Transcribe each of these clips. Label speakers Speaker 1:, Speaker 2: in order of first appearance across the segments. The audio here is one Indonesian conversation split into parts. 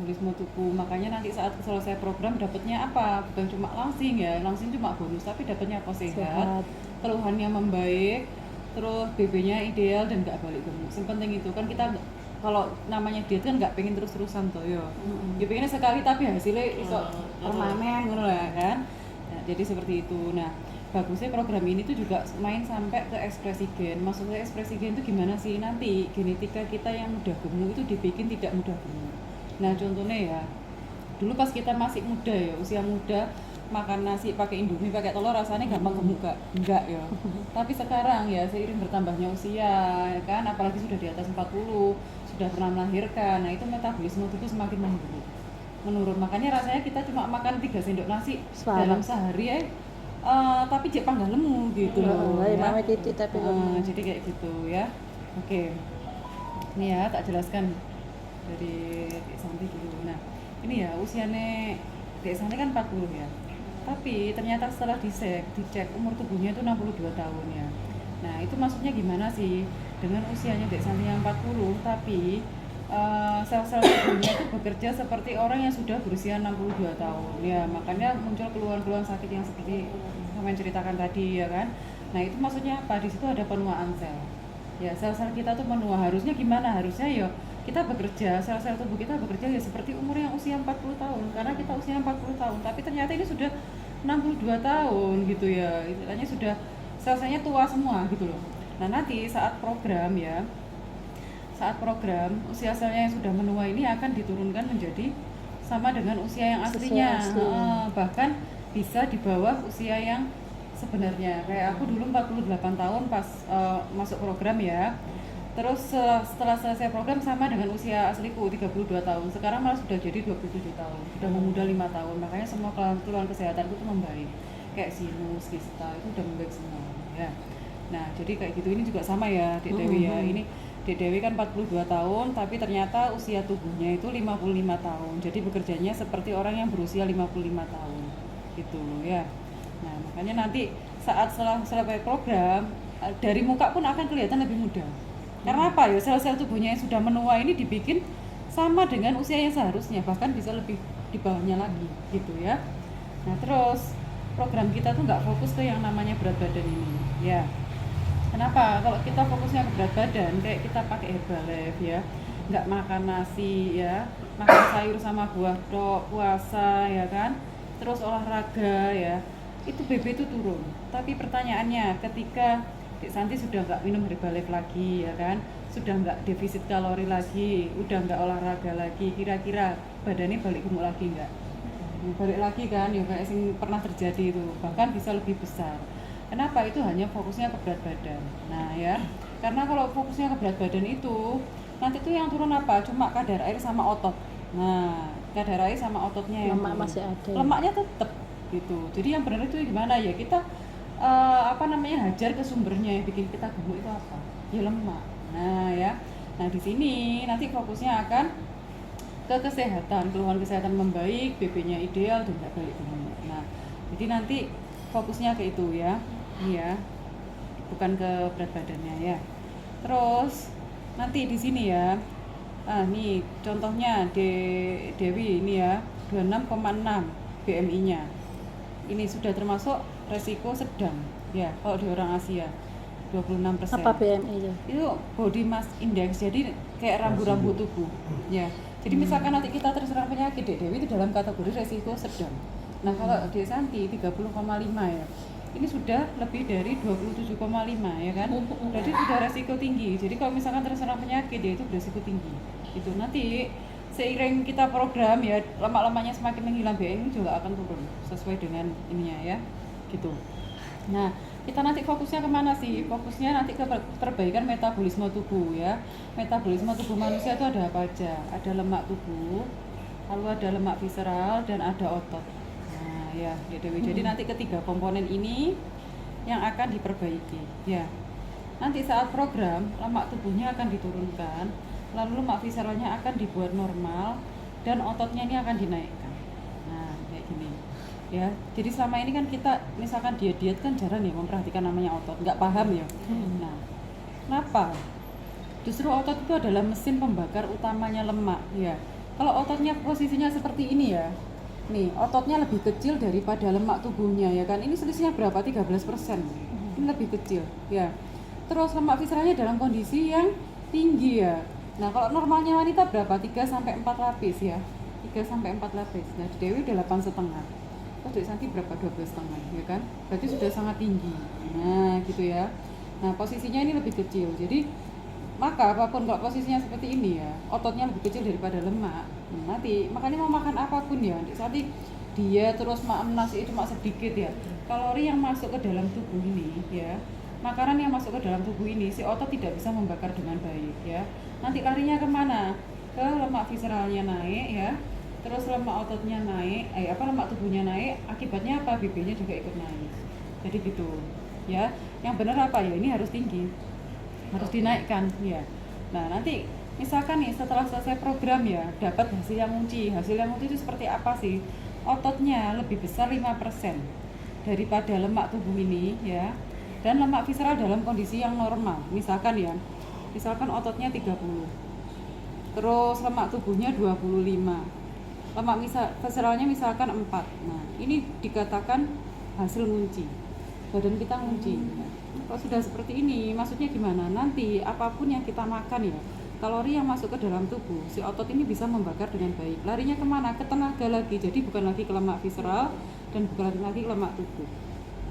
Speaker 1: metabolisme tubuh. Makanya nanti saat selesai program dapatnya apa? Bukan cuma langsing ya, langsing cuma bonus, tapi dapatnya apa? Sehat, keluhannya membaik, terus BB-nya ideal dan nggak balik gemuk. Yang penting itu kan kita kalau namanya diet kan nggak pengen terus-terusan tuh ya. Ya pengennya sekali tapi hasilnya iso permanen ngono lah kan. Nah, jadi seperti itu. Nah, bagusnya program ini tuh juga main sampai ke ekspresi gen. Maksudnya ekspresi gen itu gimana sih? Nanti genetika kita yang mudah gemuk itu dibikin tidak mudah gemuk. Nah, contohnya ya, dulu pas kita masih muda ya, usia muda, makan nasi pakai indomie pakai telur rasanya gampang gemuk gak? Enggak ya. Tapi sekarang ya seiring bertambahnya usia ya kan, apalagi sudah di atas 40, sudah pernah melahirkan, nah itu metabolisme tubuh semakin menurun. Makanya rasanya kita cuma makan 3 sendok nasi dalam sehari ya, tapi jek panggah lemu gitu loh ya. Jadi kayak gitu ya. Oke, ini ya tak jelaskan dari Dek Santi dulu. Nah ini ya usianya Dek Santi kan 40 ya, tapi ternyata setelah dicek umur tubuhnya itu 62 tahun ya. Nah itu maksudnya gimana sih, dengan usianya Dek Santi yang 40 tapi sel-sel tubuhnya itu bekerja seperti orang yang sudah berusia 62 tahun ya, makanya muncul keluhan-keluhan sakit yang seperti yang ceritakan tadi ya kan. Nah itu maksudnya apa? Di situ ada penuaan sel ya, sel-sel kita tuh menua. Harusnya gimana? Harusnya ya kita bekerja, sel-sel tubuh kita bekerja ya seperti umur yang usia 40 tahun, karena kita usia 40 tahun tapi ternyata ini sudah 62 tahun gitu ya, istilahnya sudah sel-selnya tua semua gitu loh. Nah nanti saat program ya, saat program usia selnya yang sudah menua ini akan diturunkan menjadi sama dengan usia yang aslinya, bahkan bisa di bawah usia yang sebenarnya. Kayak aku dulu 48 tahun pas masuk program ya, terus setelah selesai program sama dengan usia asliku 32 tahun, sekarang malah sudah jadi 27 tahun, sudah memuda 5 tahun. Makanya semua keluhan kesehatanku tuh membaik, kayak sinus, kista itu udah membaik semua ya. Nah jadi kayak gitu, ini juga sama ya Dek Dewi ya. Ini Dek Dewi kan 42 tahun tapi ternyata usia tubuhnya itu 55 tahun, jadi bekerjanya seperti orang yang berusia 55 tahun gitu ya. Nah makanya nanti saat selesai program dari muka pun akan kelihatan lebih muda. Karena apa ya, sel-sel tubuhnya yang sudah menua ini dibikin sama dengan usia yang seharusnya, bahkan bisa lebih di bawahnya lagi gitu ya. Nah terus program kita tuh nggak fokus ke yang namanya berat badan ini ya. Kenapa? Kalau kita fokusnya ke berat badan, kayak kita pakai Herbalife ya, nggak makan nasi ya, makan sayur sama buah tok, puasa ya kan, terus olahraga ya, itu BB itu turun. Tapi pertanyaannya, ketika Dek Santi sudah nggak minum Herbalife lagi ya kan, sudah nggak defisit kalori lagi, udah nggak olahraga lagi, kira-kira badannya balik gemuk lagi nggak? Balik lagi kan, ya kayak yang pernah terjadi itu, bahkan bisa lebih besar. Kenapa? Itu hanya fokusnya ke berat badan. Nah ya, karena kalau fokusnya ke berat badan itu, nanti tuh yang turun apa? Cuma kadar air sama otot. Nah, kadar air sama ototnya yang
Speaker 2: lemak masih ada.
Speaker 1: Lemaknya tetap gitu. Jadi yang benar itu gimana ya? Kita hajar ke sumbernya yang bikin kita gemuk itu apa? Ya lemak. Nah ya, nah di sini nanti fokusnya akan ke kesehatan, keluhan kesehatan membaik, BB-nya ideal dan nggak balik gemuk. Nah, jadi nanti fokusnya ke itu ya. Iya, bukan ke berat badannya ya. Terus nanti di sini ya, nih contohnya Dewi ini ya, 26,6 BMI-nya. Ini sudah termasuk resiko sedang ya kalau di orang Asia, 26%.
Speaker 2: Apa BMI ya?
Speaker 1: Itu body mass index, jadi kayak rambu-rambu tubuh ya. Jadi misalkan nanti kita terserang penyakit, Dek Dewi itu dalam kategori resiko sedang. Nah kalau Dek Santi 30,5 ya, ini sudah lebih dari 27,5 ya kan, berarti sudah resiko tinggi. Jadi kalau misalkan terserang penyakit ya itu resiko tinggi itu. Nanti seiring kita program ya, lemak-lemaknya semakin menghilang, BMI juga akan turun sesuai dengan ininya ya gitu. Nah kita nanti fokusnya kemana sih? Fokusnya nanti ke perbaikan metabolisme tubuh ya. Metabolisme tubuh manusia itu ada apa aja? Ada lemak tubuh, lalu ada lemak visceral, dan ada otot. Nah ya Dewi, jadi nanti ketiga komponen ini yang akan diperbaiki ya. Nanti saat program lemak tubuhnya akan diturunkan, lalu lemak visceralnya akan dibuat normal, dan ototnya ini akan dinaikkan. Nah kayak gini ya. Jadi selama ini kan kita misalkan diet kan jarang nih memperhatikan namanya otot, nggak paham ya. Nah kenapa? Justru otot itu adalah mesin pembakar utamanya lemak ya. Kalau ototnya posisinya seperti ini ya, nih ototnya lebih kecil daripada lemak tubuhnya ya kan, ini selisihnya berapa? 13%. Ini lebih kecil ya. Terus lemak visceralnya dalam kondisi yang tinggi ya. Nah kalau normalnya wanita berapa? 3-4 lapis ya, 3-4 lapis. Nah di Dewi udah 8,5. Terus di Santi berapa? 12,5 ya kan, berarti sudah sangat tinggi. Nah gitu ya. Nah posisinya ini lebih kecil, jadi maka apapun kalau posisinya seperti ini ya, ototnya lebih kecil daripada lemak, nanti makanya mau makan apapun ya, saat dia terus makan nasi cuma sedikit ya, kalori yang masuk ke dalam tubuh ini ya, makanan yang masuk ke dalam tubuh ini, si otot tidak bisa membakar dengan baik ya, nanti larinya kemana? Ke lemak visceralnya naik ya, terus lemak ototnya naik, lemak tubuhnya naik, akibatnya apa? BB-nya juga ikut naik, jadi gitu ya. Yang benar apa ya, ini harus tinggi, harus dinaikkan ya. Nah nanti misalkan nih setelah selesai program ya, dapat hasil yang munci. Hasil yang munci itu seperti apa sih? Ototnya lebih besar 5% daripada lemak tubuh ini ya, dan lemak visceral dalam kondisi yang normal. Misalkan ya, misalkan ototnya 30, terus lemak tubuhnya 25, lemak visceralnya misalkan 4. Nah ini dikatakan hasil munci, badan kita munci. Kalau sudah seperti ini, maksudnya gimana? Nanti apapun yang kita makan ya, kalori yang masuk ke dalam tubuh, si otot ini bisa membakar dengan baik. Larinya kemana? Ke tenaga lagi. Jadi bukan lagi ke lemak visceral dan bukan lagi ke lemak tubuh.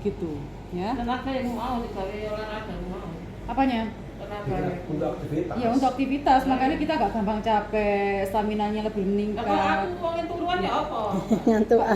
Speaker 1: Gitu, ya.
Speaker 2: Tenaga yang mau dikali olahraga mau.
Speaker 1: Apanya?
Speaker 2: Tenaga.
Speaker 3: Untuk aktivitas.
Speaker 1: Ya untuk aktivitas, makanya kita gak gampang capek, stamina-nya lebih meningkat.
Speaker 2: Kalau aku mau turuan ya apa?
Speaker 4: Nyantuk